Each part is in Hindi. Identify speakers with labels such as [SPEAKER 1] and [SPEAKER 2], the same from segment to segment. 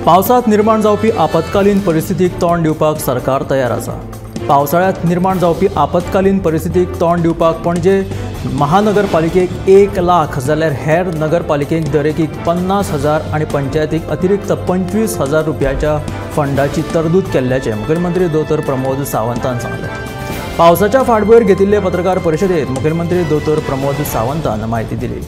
[SPEAKER 1] पावसात निर्माण जावपी आपत्कालीन परिस्थितीक तोंड दिवपाक सरकार तयार आसा। पावसाळ्यात निर्माण जावपी आपत्कालीन परिस्थितीक तोंड दिवपाक पणजे महानगरपालिकेक 1 लाख जाल्यार हेर नगरपालिकेक दरेकी 50,000 आनी पंचायतीक अतिरिक्त 25,000 रुपयाच्या फंडाची तरतूद केल्ल्याचे मुखेलमंत्री दोतोर प्रमोद सावंतान सांगले। पावसाच्या फाटभुंयेर घेतिल्ले पत्रकार परिशदेंत मुखेलमंत्री दोतोर प्रमोद सावंतान माहिती दिली।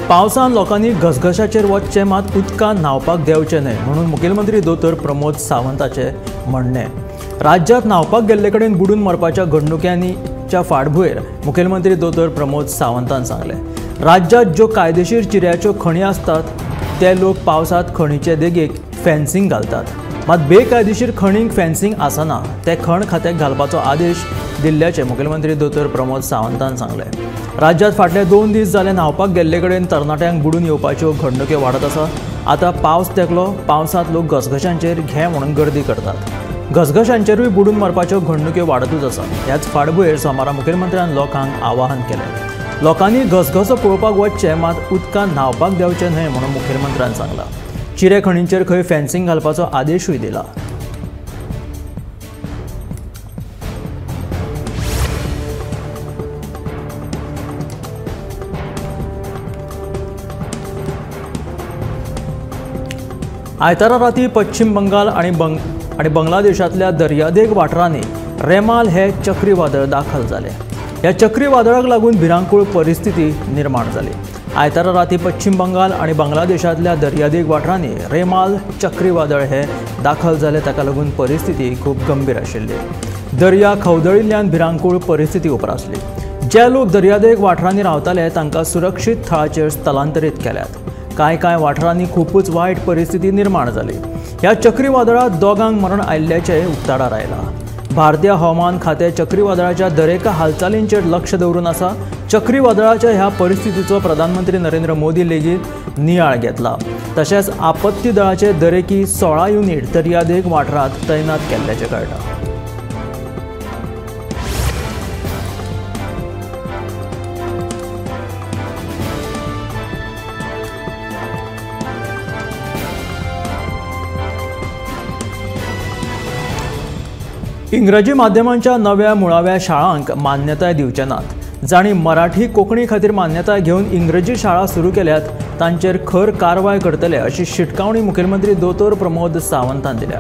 [SPEAKER 1] पावसान लोकांनी घसघशाचेर वचचें मात उदकांत न्हावपाक देंवचें न्हय म्हणून मुखेलमंत्री दोतोर प्रमोद सावंताचें म्हणणें। राज्यांत न्हावपाक गेल्ले कडेन बुडून मरपाच्या घडणुकांच्या फाटभुंयेर मुखेलमंत्री दोतोर प्रमोद सावंतान सांगलें। राज्यांत ज्यो कायदेशीर चिऱ्याच्यो खणी आसतात ते लोक पावसांत खणीचे देगेक फेन्सिंग घालतात, मात बेकायदेशीर खणींक फेन्सिंग आसना ते खण खात्याक घालपाचो आदेश दिल्ल्याचें मुखेलमंत्री दोतोर प्रमोद सावंतान सांगलें। राज्यांत फाटले 2 दीस जाले न्हावपाक गेल्ले कडेन तरणाट्यांक बुडून येवपाच्यो घडणुको वाडत आसा। आतां पावस तेंकलो, पावसांत लोक घसघशांचेर घे म्हणून गर्दी करतात। घसघशांचेरूय बुडून मरपाच्यो घडणुको वाडतूच आसा। ह्याच फाटभुंयेर सोमारा मुखेलमंत्र्यान लोकांक आवाहन केलें। लोकांनी घसघसो पळोवपाक वचचें मात उदकांत न्हावपाक देंवचें न्हय म्हणून मुखेलमंत्र्यान सांगलां। चिरे खणींचेर खंय फेन्सिंग घालपाचो आदेशूय दिला। आयतारा राती पश्चिम बंगाल आनी बांगलादेशांतल्या दर्यादेग वाठारांनी रेमाल हे चक्रीवादळ दाखल जालें। ह्या चक्रीवादळाक लागून भिरांकूळ परिस्थिती निर्माण जाली। आयतारा राती पश्चिम बंगाल आनी बांगलादेशांतल्या दर्यादेग वाठारांनी रेमाल चक्रीवादळ हे दाखल जाले, ताका लागून परिस्थिती खूब गंभीर आशिल्ली। दर्या खवदळिल्ल्यान भिरांकूळ परिस्थिती उप्रासली। जे लोक दर्यादेग वाठारांनी रावताले तांकां सुरक्षीत थळाचेर स्थलांतरीत केल्यात। कांय वाठारांनी खूपच वायट परिस्थिती निर्माण जाली। ह्या चक्रीवादळात दोगांक मरण आयिल्ल्याचें उक्ताडार आयलां। भारतीय हवामान खातें चक्रीवादळाच्या दरेका हालचालींचेर लक्ष दवरून आसा। चक्रीवादळाच्या ह्या परिस्थितीचो प्रधानमंत्री नरेंद्र मोदी लेगीत नियाळ घेतला। तशेंच आपत्ती दळाचे दरेकी 16 युनिट दर्यादेग वाठारांत तैनात केल्ल्याचें कळटा। इंग्रजी माध्यमांच्या नव्या मुळाव्या शाळांक मान्यताय दिवचे नात। जाणी मराठी कोंकणी खातीर मान्यताय घेवन इंग्रजी शाळा सुरू केल्यात तांचेर खर कारवाय करतले अशी शिटकावणी मुखेलमंत्री दोतोर प्रमोद सावंतान दिल्या।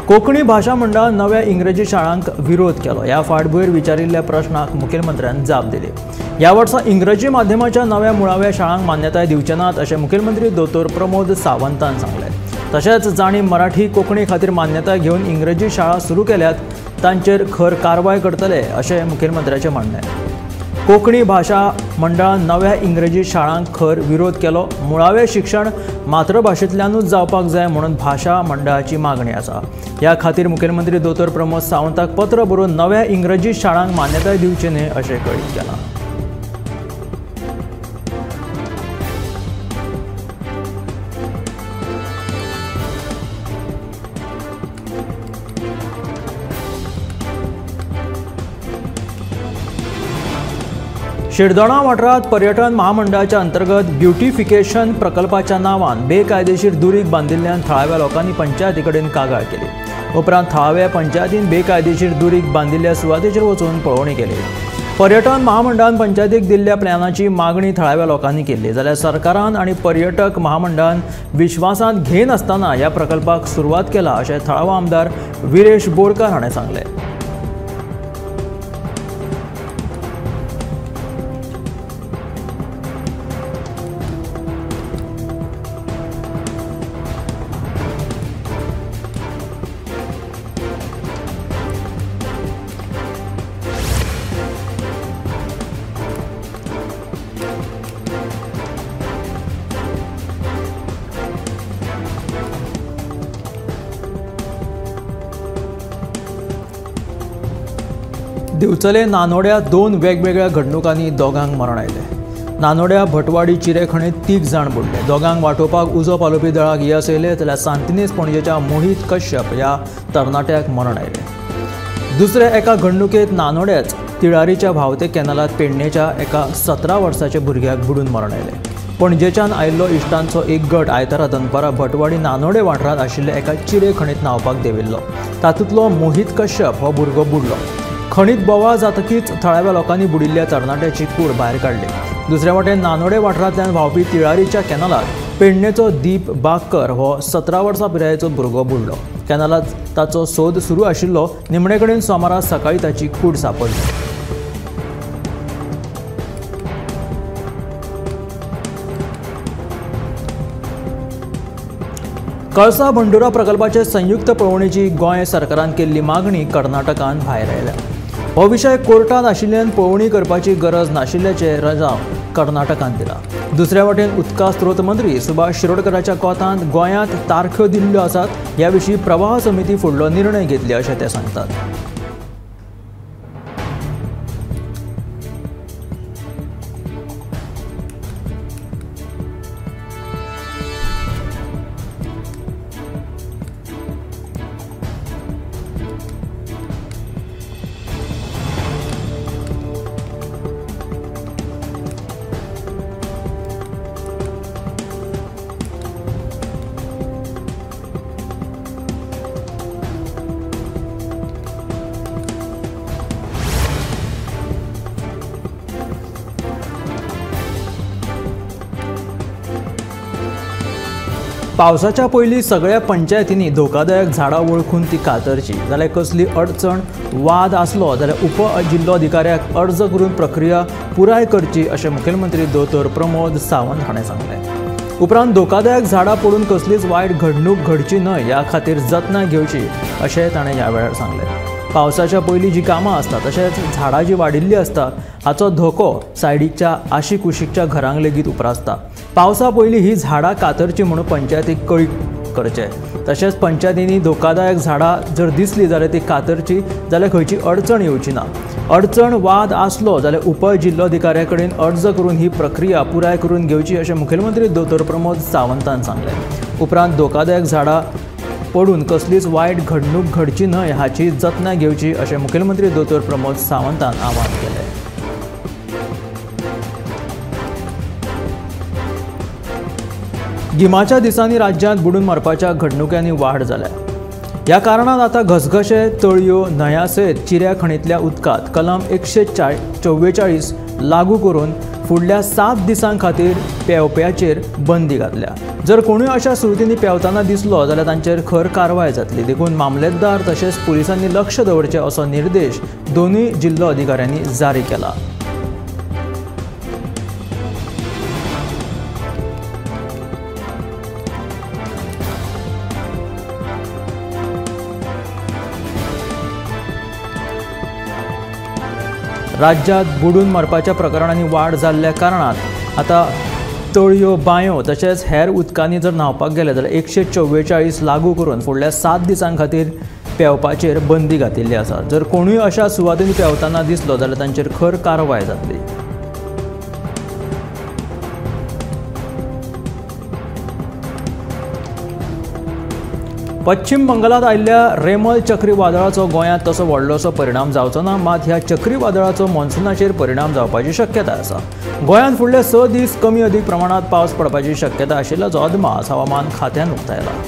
[SPEAKER 1] कोंकणी भाशा मंडळान नव्या इंग्रजी शाळांक विरोध केलो। ह्या फाटभुंयेर विचारिल्ल्या प्रश्नाक मुखेलमंत्र्यान जाप दिली। ह्या वर्सा इंग्रजी माध्यमाच्या नव्या मुळाव्या शाळांक मान्यताय दिवचे नात अशें मुखेलमंत्री दोतोर प्रमोद सावंतान सांगलें। तशेंच जाणी मराठी कोंकणी खातीर मान्यताय घेवन इंग्रजी शाळा सुरू केल्यात तांचेर खर कारवाय करतले अशें मुखेलमंत्र्याचें म्हणणें। कोंकणी भाशा मंडळान नव्या इंग्रजी शाळांक खर विरोध केलो। मुळावें शिक्षण मातृभाशेंतल्यानूच जावपाक जाय म्हणून भाशा मंडळाची मागणी आसा। ह्या खातीर मुखेलमंत्री दोतोर प्रमोद सावंताक पत्र बरोवन नव्या इंग्रजी शाळांक मान्यताय दिवची न्हय अशें कळीत केलां। शिरदोणा वाठारांत पर्यटन महामंडळाच्या अंतर्गत ब्युटिफिकेशन प्रकल्पाच्या नांवान बेकायदेशीर दुरीग बांदिल्ल्यान थळाव्या लोकांनी पंचायती कडेन कागाळ केली। उपरांत थळाव्या पंचायतीन बेकायदेशीर दुरीग बांदिल्ल्या सुवातेचेर वचून पळोवणी केली। पर्यटन महामंडळान पंचायतीक दिल्ल्या प्लॅनाची मागणी थळाव्या लोकांनी केली, जाल्यार सरकारान आनी पर्यटक महामंडळान विश्वासांत घेनासतना ह्या प्रकल्पाक सुरवात केला अशें थळावो आमदार विरेश बोरकार हाणें सांगलें। दिवचले नानोड्या 2 वेगवेगळ्या घडणुकांनी दोगांक मरण आयले। नानोड्या भटवाडी चिरे खणीत 3 जाण बुडले। दोगांक वाटोवपाक उजो पालोवपी दळाक येस येयले जाल्यार सांतिनेज पणजेच्या मोहित कश्यप ह्या तरणाट्याक मरण आयले। दुसऱ्या एका घडणुकेत नानोड्याच तिळारीच्या भावते कॅनलात पेडणेच्या एका 17 वर्साच्या भुरग्याक बुडून मरण आयले। पणजेच्यान आयिल्लो इश्टांचो एक गट आयतारा दनपारा भटवाडी नानोडे वाठारांत आशिल्ल्या एका चिरे खणीत न्हावपाक देविल्लो। तातूंतलो मोहित कश्यप हो भुरगो बुडलो। खणीत बोवाळ जातकीच थळाव्या लोकांनी बुडिल्ल्या तरणाट्याची कूड भायर काडली। दुसऱ्या वटेन नानोडे वाठारांतल्यान व्हांवपी तिळारीच्या कॅनलात पेडणेचो दीप बागकर हो 17 वर्सां पिरायेचो भुरगो बुडलो। कॅनलात ताचो सोद सुरू आशिल्लो। निमणे कडेन सोमारा सकाळीं ताची कूड सांपडली। कळसा बंडुरा प्रकल्पाचे संयुक्त पळोवणेची गोंय सरकारान केल्ली मागणी कर्नाटकान भायर आयल्या। हो विशय कोर्टात आशिल्ल्यान पळोवणी करपाची गरज नाशिल्ल्याचे रजाव कर्नाटकान दिला। दुसऱ्या वटेन उदका स्त्रोत मंत्री सुभाष शिरोडकराच्या कोंतांत गोंयांत तारख्यो दिल्ल्यो आसात, ह्या विशीं प्रवाह समिती फुडलो निर्णय घेतली अशें ते सांगतात। पावसाच्या पयलीं सगळ्या पंचायतींनी धोकादायक झाडां वळखून ती कातरची। जाल्यार कसली अडचण वाद आसलो जाल्यार उप जिल्लोधिकाऱ्याक अर्ज करून प्रक्रिया पुराय करची अशें मुखेलमंत्री दोतोर प्रमोद सावंत हाणें सांगलें। उपरांत धोकादायक झाडां पडून कसलीच वायट घडणूक घडची न्हय ह्या खातीर जतनाय घेवची अशें ताणें ह्या वेळार सांगलें। पावसाच्या पयलीं जी कामां आसता तशेंच झाडां जी वाडिल्लीं आसता हाचो धोको सायडीकच्या आशी कुशीकच्या घरांक लेगीत उप्रासता। पावसा पयलीं ही झाडां कातरची म्हणून पंचायतीक कळीत करचें। तशेंच पंचायतींनी धोकादायक झाडां जर दिसलीं जाल्यार ती कातरची जाल्यार खंयची अडचण येवची ना। अडचण वाद आसलो जाल्यार उप जिल्लोधिकाऱ्या कडेन अर्ज करून ही प्रक्रिया पुराय करून घेवची अशें मुखेलमंत्री दोतोर प्रमोद सावंतान सांगलें। उपरांत धोकादायक झाडां पडून कसलीच वायट घडणूक घडची न्हय हाची जतनाय घेवची अशें मुखेलमंत्री दोतोर प्रमोद सावंतान आवाहन केलें। गिमाच्या दिसांनी राज्यांत बुडून मरपाच्या घडणुकांनी वाड जाल्या। ह्या कारणान आतां घसघशे, तळयो, न्हंया सयत चिऱ्या खणींतल्या उदकांत कलम 144 लागू करून फुडल्या 7 दिसां खातीर पेंवप्याचेर बंदी घातल्या। जर कोणूय अशा सुरतींनी पेंवताना दिसलो जाल्यार तांचेर खर कारवाय जातली। देखून मामलेदार तशेंच पुलिसांनी लक्ष दवरचें असो निर्देश दोनूय जिल्लो अधिकाऱ्यांनी जारी केला। राज्यांत बुडून मरपाच्या प्रकरणांनी वाड जाल्ल्या कारणान आतां तळयो, बांयो तशेंच हेर उदकांनी जर न्हावपाक गेले जाल्यार 144 लागू करून फुडल्या 7 दिसां खातीर पेंवपाचेर बंदी घातिल्ली आसा। जर कोणूय अशा सुवातींनी पेंवताना दिसलो जाल्यार तांचेर खर कारवाय जातली। पश्चिम बंगालात आयिल्ल्या रेमल चक्रीवादळाचो गोंयांत तसो व्हडलोसो परिणाम जावचो ना, मात ह्या चक्रीवादळाचो मॉन्सूनाचेर परिणाम जावपाची शक्यताय आसा। गोंयांत फुडले 6 दीस कमी अदीक प्रमाणात पावस पडपाची शक्यताय आशिल्ल्याचो अदमास हवामान खात्यान उक्तायला।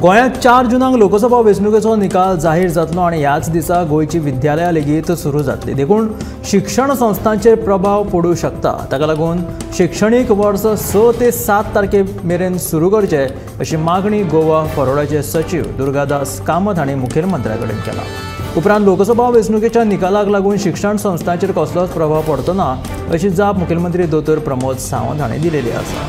[SPEAKER 1] गोंयांत 4 जुनाक लोकसभा वेंचणुकेचो निकाल जाहीर जातलो आनी ह्याच दिसा गोंयची विद्यालयां लेगीत सुरू जातली. देखून शिक्षण संस्थांचेर प्रभाव पडूंक शकता. ताका लागून शिक्षणीक वर्स 6 ते 7 तारखे मेरेन सुरू करचे अशी मागणी गोवा फॉरवर्डाचे सचिव दुर्गादास कामत हांणी मुखेलमंत्र्या कडेन केला. उपरांत लोकसभा वेंचणुकेच्या निकालाक लागून शिक्षण संस्थांचेर कसलोच प्रभाव पडचो ना अशी जाप मुखेलमंत्री दोतोर प्रमोद सावंत हांणी दिलेली आसा.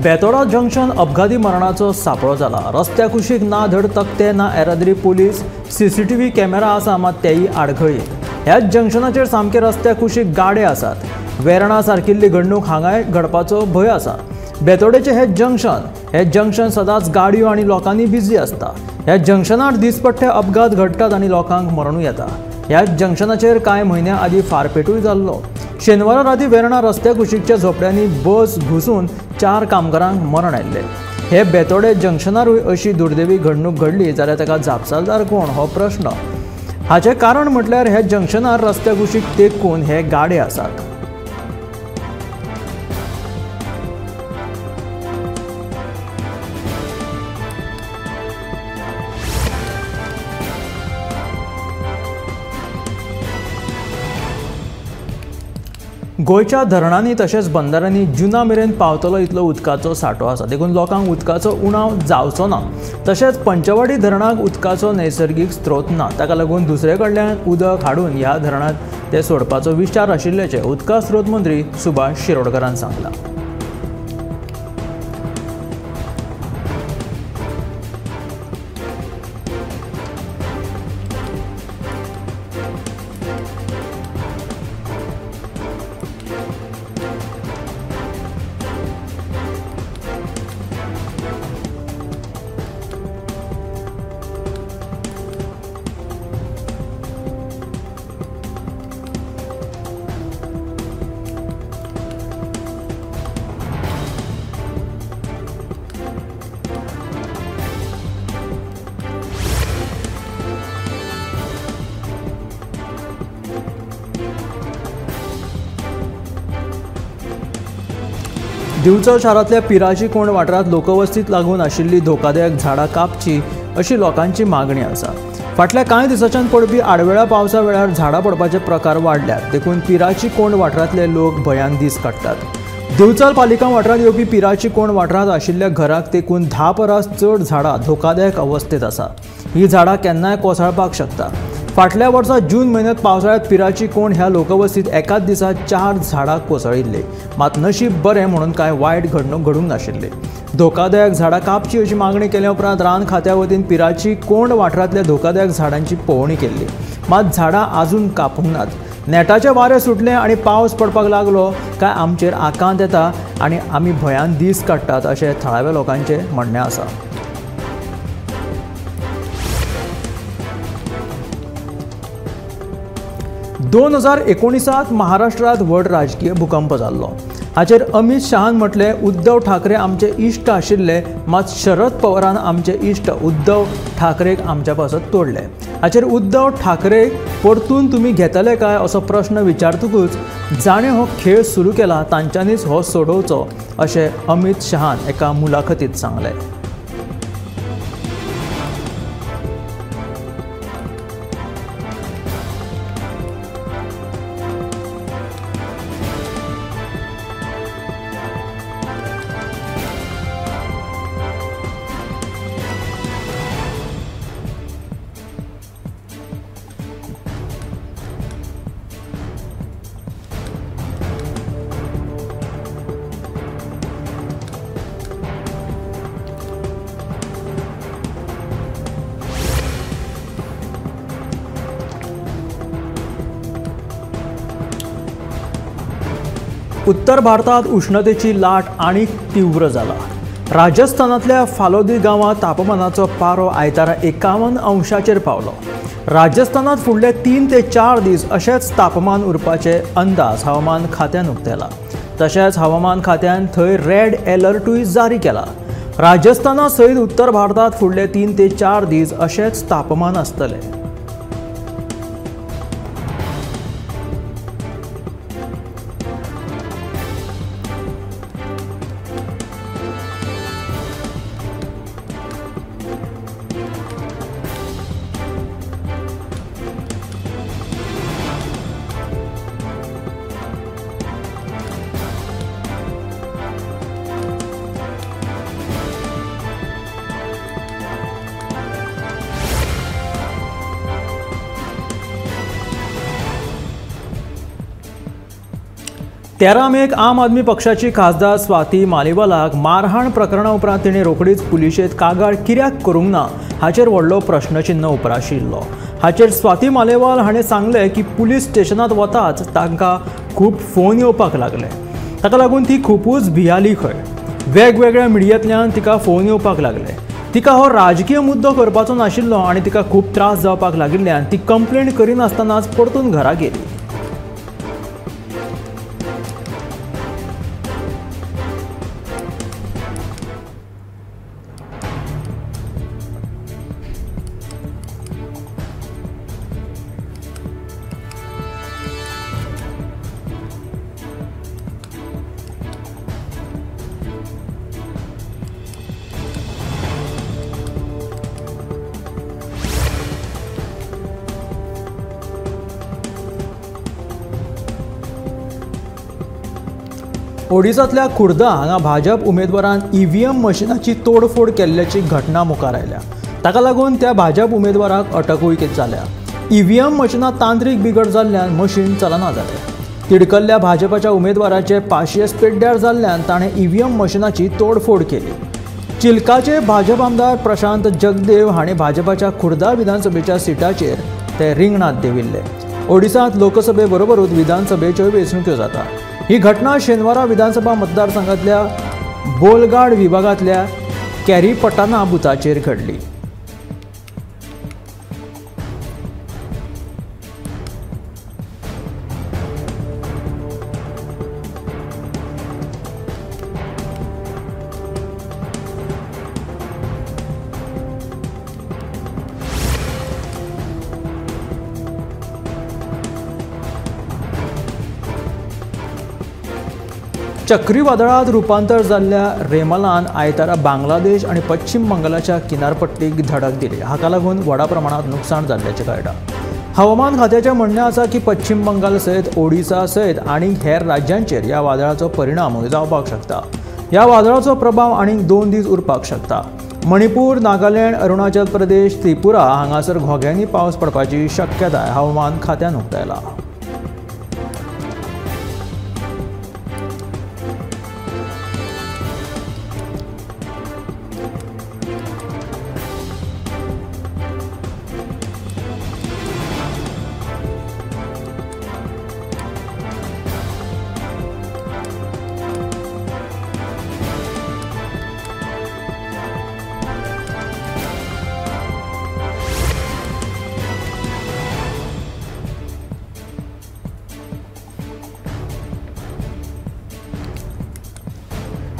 [SPEAKER 1] बेतोडा जंक्शन अपघाती मरणाचो सांपळो जाला. रस्त्या कुशीक ना धड तक्ते ना येरादारी पुलीस CCTV कॅमेरा आसा मात तेय आडखळी. ह्याच जंक्शनाचेर सामके रस्त्या कुशीक गाडे आसात. वेर्णा सारकिल्ली घडणूक हांगाय घडपाचो भंय आसा. बेतोडेचे हे जंक्शन सदांच गाडयो आनी लोकांनी बिजी आसता. ह्या जंक्शनार दिसपट्टे अपघात घडटात आनी लोकांक मरणूय येता. ह्याच जंक्शनाचेर कांय म्हयन्या आदीं फारपेटूय जाल्लो. शेनवारा राती वेर्णा रस्त्या कुशीकच्या झोपड्यांनी बस घुसून 4 कामगारांक मरण आयिल्लें. हे बेतोडे जंक्शनारूय अशी दुर्दैवी घडणूक घडली जाल्यार ताका जापसालदार कोण हो प्रश्न. हाचें कारण म्हटल्यार हे जंक्शनार रस्त्या कुशीक तेंकून हे गाडे आसात. गोंयच्या धरणांनी तशेंच बंदरांनी जुना मेरेन पावतलो इतलो उदकाचो सांठो आसा. देखून लोकांक उदकाचो उणाव जावचो ना. तशेंच पंचवाडी धरणाक उदकाचो नैसर्गीक स्त्रोत ना. ताका लागून दुसरे कडल्यान उदक हाडून ह्या धरणांत ते सोडपाचो विचार आशिल्ल्याचें उदका स्त्रोत मंत्री सुभाष शिरोडकरान सांगलां. दिवचल शारांतल्या पिराची कोंड वाठारांत लोकवस्तीक लागून आशिल्ली धोकादायक झाडां कापची अशी लोकांची मागणी आसा. फाटल्या कांय दिसांच्यान पडपी आडवेळा पावसा वेळार झाडां पडपाचे प्रकार वाडल्यात. देखून पिराची कोंड वाठारांतले लोक भंयान दीस काडटात. दिवचल पालिका वाठारांत येवपी पिराची कोंड वाठारांत आशिल्ल्या घरांक तेंकून 10 परस चड झाडां धोकादायक अवस्थेत आसा. ही झाडां केन्नाय कोसळपाक शकता. फाटल्या वर्सा जून म्हयन्यांत पावसाळ्यांत पिराची कोंड ह्या लोकवस्तीत एकाच दिसा 4 झाडां कोसळिल्ली. मात नशीब बरें म्हणून कांय वायट घडणूक घडूंक नाशिल्ली. धोकादायक झाडां कापची अशी मागणी केल्या उपरांत रान खात्या वतीन पिराची कोंड वाठारांतल्या धोकादायक झाडांची पळोवणी केल्ली. मात झाडां आजून कापूंक नात. नेटाचे वारे सुटले आनी पावस पडपाक लागलो काय आमचेर आकांत येता आनी आमी भंयान दीस काडटात अशें थळाव्या लोकांचें म्हणणें आसा. 2019 महाराष्ट्रात व्हड राजकीय भूकंप जाल्लो. हाचेर अमित शाहान म्हटलें उद्धव ठाकरे आमचे इश्ट आशिल्ले मात शरद पवारान आमचे इश्ट उद्धव ठाकरेक आमच्या पासत तोडले. हाचेर उद्धव ठाकरेक परतून तुमी घेतले काय असो प्रश्न विचारतकूच जाणें हो खेळ सुरू केला तांच्यांनीच हो सोडोवचो अशें अमित शाहान एका मुलाखतींत सांगलें. उत्तर भारतात उष्णतेची लाट आनीक तीव्र जाला। राजस्थानातल्या फालोदी गांवात तापमानाचो पारो आयतारा 51 अंशाचेर पावलो। राजस्थानात फुडले 3 ते 4 दीस अशेंच तापमान उरपाचे अंदाज हवामान खात्यान उक्तायला। तशेंच हवामान खात्यान थंय रेड अलर्टूय जारी केला। राजस्थाना सयत उत्तर भारतात फुडले 3 ते 4 दीस अशेंच तापमान आसतले। तेरा मेक आम आदमी पक्षाची खासदार स्वाती मालीवालाक मारहाण प्रकरणा उपरांत तिणे रोखडीच पुलिशेंत कागाळ कित्याक करूंक ना हाचेर व्हडलो प्रश्नचिन्ह उप्राशिल्लो। हाचेर स्वाती मालेवाल हाणें सांगलें की पुलीस स्टेशनांत वताच तांकां खूब फोन येवपाक लागले। ताका लागून ती खुबूच भियाली खंय। वेगवेगळ्या मिडियांतल्यान तिका फोन येवपाक लागले। तिका हो राजकीय मुद्दो करपाचो नाशिल्लो आनी तिका खूब त्रास जावपाक लागिल्ल्यान ती कंप्लेंट करिनासतनाच परतून घरा गेली। ओडिसांतल्या खुर्दा हांगा भाजप उमेदवारान ईव्हीएम मशिनाची तोडफोड केल्ल्याची घटना मुखार आयल्या। ताका लागून त्या भाजप उमेदवाराक अटकूय जाल्या। ईव्हीएम मशिनात तांत्रीक बिगड जाल्ल्यान मशीन चलना जालें। तिडकल्ल्या भाजपाच्या उमेदवाराचे पाशयेस पेड्ड्यार जाल्ल्यान ताणें ईव्हीएम मशिनाची तोडफोड केली। चिल्काचे भाजप आमदार प्रशांत जगदेव हांणी भाजपाच्या खुर्दा विधानसभेच्या सिटाचेर ते रिंगणात देंविल्ले। ओडिसांत लोकसभे बरोबरूच विधानसभेच्योय वेंचणुको जाता। ही घटना शेनवारा विधानसभा मतदारसंघातल्या बोलगाड विभागातल्या कॅरीपटाना बुथाचेर घडली। चक्रीवादळात रुपांतर जाल्ल्या रेमलान आयतारा बांगलादेश आणि पश्चिम बंगालाच्या किनारपट्टीक धडक दिली। हाका लागून व्हडा प्रमाणात नुकसाण जाल्ल्याचें कळटा। हवामान खात्याचें म्हणणें आसा की पश्चिम बंगाल सयत ओडिसा सयत आनी हेर राज्यांचेर ह्या वादळाचो परिणामूय जावपाक शकता। ह्या वादळाचो प्रभाव आनीक 2 दीस उरपाक शकता। मणिपूर, नागालँड, अरुणाचल प्रदेश, त्रिपुरा हांगासर घोग्यांनी पावस पडपाची शक्यताय हवामान खात्यान उक्तायला।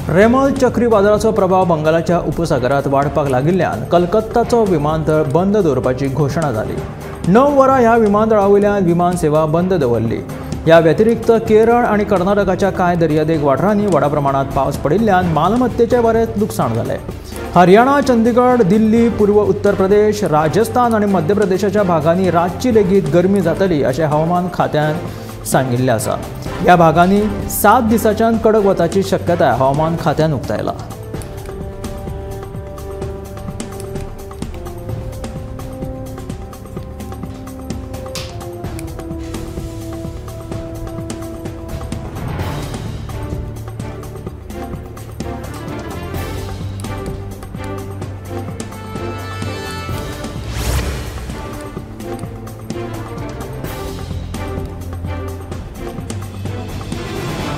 [SPEAKER 1] रेमल चक्रीवादळाचो प्रभाव बंगालाच्या उपसागरात वाडपाक लागिल्ल्यान कलकत्ताचो विमानतळ बंद दवरपाची घोशणा जाली। 9 वरां ह्या विमानतळावयल्यान विमान सेवा बंद दवरली। ह्या व्यतिरिक्त केरळ आणि कर्नाटकाच्या कांय दर्यादेग वाठारांनी व्हडा प्रमाणात पावस पडिल्ल्यान मालमत्तेचें बरेंच लुकसाण जालें। हरियाणा, चंदीगड, दिल्ली, पूर्व उत्तर प्रदेश, राजस्थान आणि मध्य प्रदेशाच्या भागांनी रातची लेगीत गरमी जातली अशें हवामान खात्यान सांगिल्लें आसा। ह्या भागांनी 7 दिसांच्यान कडक वताची शक्यताय हवामान खात्यान उक्तायला।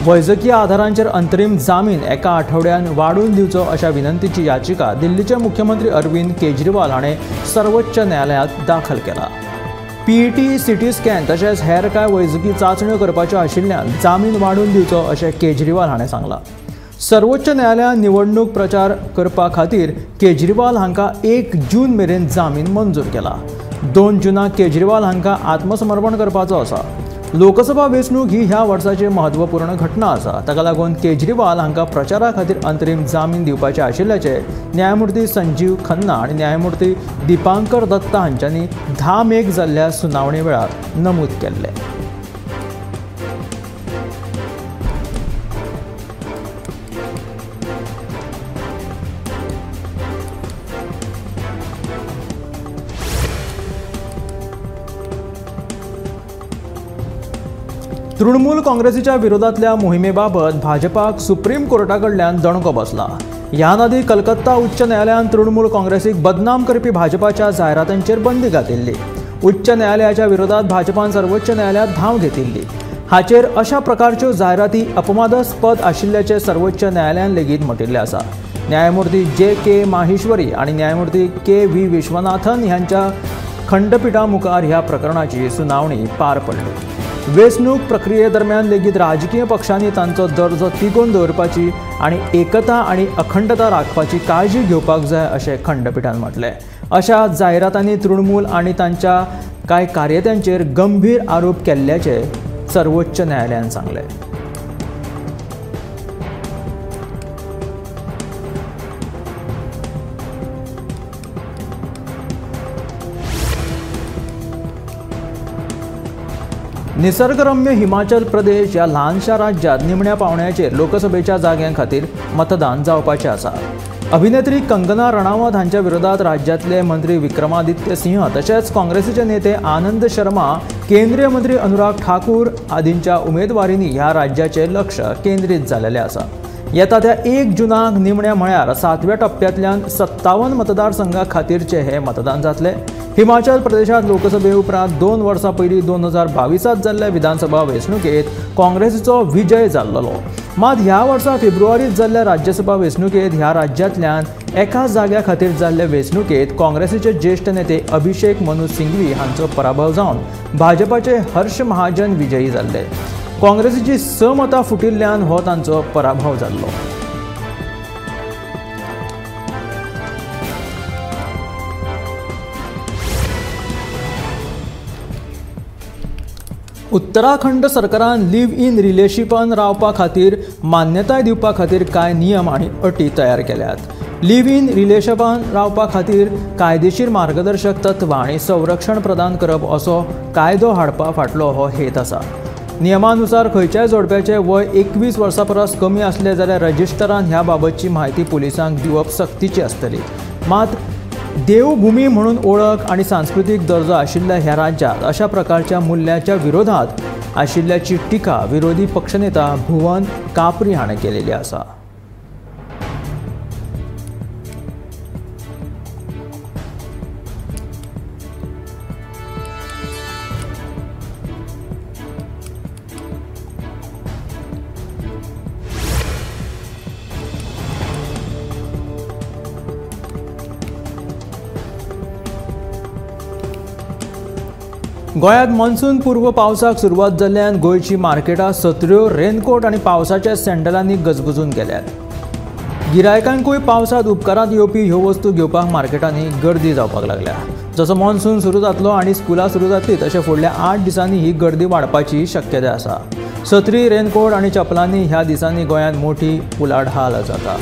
[SPEAKER 1] वैजकीय आधारांचेर अंतरीम जामीन एका आठवड्यान वाडून दिवचो अशा विनंतीची याचिका दिल्लीचे मुख्यमंत्री अरविंद केजरीवाल हाणें सर्वोच्च न्यायालयांत दाखल केला। पीईटी, सीटी स्कॅन तशेंच हेर कांय वैजकी चांचण्यो करपाच्यो आशिल्ल्यान जामीन वाडून दिवचो अशें केजरीवाल हाणें सांगलां। सर्वोच्च न्यायालयान निवडणूक प्रचार करपा खातीर केजरीवाल हांकां 1 जून मेरेन जामीन मंजूर केला। 2 जूनाक केजरीवाल हांकां आत्मसमर्पण करपाचो आसा। लोकसभा वेंचणूक ही ह्या वर्साची म्हत्वपूर्ण घटना आसा। ताका लागून केजरीवाल हांकां प्रचारा खातीर अंतरीम जामीन दिवपाचे आशिल्ल्याचे न्यायमूर्ती संजीव खन्ना आनी न्यायमूर्ती दिपांकर दत्ता हांच्यांनी 10 मेक जाल्ल्या सुनावणे वेळार नमूद केल्ले। तृणमूल काँग्रेसीच्या विरोधातल्या मोहिमेबाबत भाजपाक सुप्रीम कोर्टाकडल्यान दणको बसला। ह्या नदी कलकत्ता उच्च न्यायालयान तृणमूल काँग्रेसीक बदनाम करपी भाजपाच्या जायरातांचेर बंदी घातिल्ली। उच्च न्यायालयाच्या विरोधात भाजपान सर्वोच्च न्यायालयात धांव घेतिल्ली। हाचेर अशा प्रकारच्यो जायराती अपमानास्पद आशिल्ल्याचे सर्वोच्च न्यायालयान लेगीत म्हटिल्ले आसा। न्यायमूर्ती जे.के. माहेश्वरी आणि न्यायमूर्ती के.व्ही. विश्वनाथन ह्यांच्या खंडपीठा मुखार ह्या प्रकरणाची सुनावणी पार पडली। वेंचणूक प्रक्रिये दरम्यान लेगीत राजकीय पक्षांनी तांचो दर्जो तिगोवन दवरपाची आनी एकता आनी अखंडता राखपाची काळजी घेवपाक जाय अशें खंडपीठान म्हटलें। अशा जायरातांनी तृणमूल आनी तांच्या कांय कार्यत्यांचेर गंभीर आरोप केल्ल्याचे सर्वोच्च न्यायालयान सांगलें। निसर्गरम्य हिमाचल प्रदेश ह्या ल्हानशा राज्यांत निमण्या पावंड्याचेर लोकसभेच्या जाग्यां खातीर मतदान जावपाचें आसा। अभिनेत्री कंगना रणावत हांच्या विरोधात राज्यातले मंत्री विक्रमादित्य सिंह तशेंच काँग्रेसीचे नेते आनंद शर्मा, केंद्रीय मंत्री अनुराग ठाकूर आदींच्या उमेदवारींनी ह्या राज्याचे लक्ष केंद्रीत जाल्लेले आसा। येता त्या 1 जूनाक निमण्या म्हळ्यार 7व्या टप्प्यांतल्यान 57 मतदारसंघां खातीरचे हे मतदान जातले। हिमाचल प्रदेशात लोकसभे उपरांत 2 वर्सां पयलीं 2022 जाल्ल्या विधानसभा वेंचणुकेत काँग्रेसीचो विजय जाल्लो। मात ह्या वर्सा फेब्रुवारीत जाल्ल्या राज्यसभा वेंचणुकेत ह्या राज्यांतल्यान एका जाग्या खातीर जाल्ले वेंचणुकेत काँग्रेसीचे ज्येष्ठ नेते अभिषेक मनु सिंघवी हांचो पराभव जावन भाजपाचे हर्ष महाजन विजयी जाल्ले। काँग्रेसीची 6 मतां फुटिल्ल्यान हो तांचो पराभव जाल्लो। उत्तराखंड सरकारान लिव्ह इन रिलेशनशिपान रावपा खातीर मान्यताय दिवपा खातीर कांय नियम आनी अटी तयार केल्यात। लिव्ह इन रिलेशनशिपान रावपा खातीर कायदेशीर मार्गदर्शक तत्वां आनी संरक्षण प्रदान करप असो कायदो हाडपा फाटलो हो हेत आसा। नियमानुसार खंयच्याय जोडप्याचे वय 21 वर्सां परस कमी असले जाल्यार रजिस्टरान ह्या बाबतची म्हायती पुलिसांक दिवप सक्तीची आसतली। मात देवभूमी म्हणून ओळख आणि सांस्कृतिक दर्जो आशिल्ल्या ह्या राज्यात अशा प्रकारच्या मूल्यांच्या विरोधात आशिल्ल्याची टिका विरोधी पक्षनेता भुवन कापरी हाणें केलेली आसा। गोंयांत मॉन्सून पूर्व पावसाक सुरवात जाल्ल्यान गोंयची मार्केटां सत्र्यो, रेनकोट आनी पावसाच्या सँडलांनी गजबजून गेल्यात। गिरायकांकूय पावसांत उपकारांत येवपी ह्यो वस्तू घेवपाक मार्केटांनी गर्दी जावपाक लागल्या। जसो मॉन्सून सुरू जातलो आनी स्कुलां सुरू जातली तशें फुडल्या 8 दिसांनी ही गर्दी वाडपाची शक्यताय आसा। सत्री, रेनकोट आनी चपलांनी ह्या दिसांनी गोंयांत मोठी उलाढाल जाता।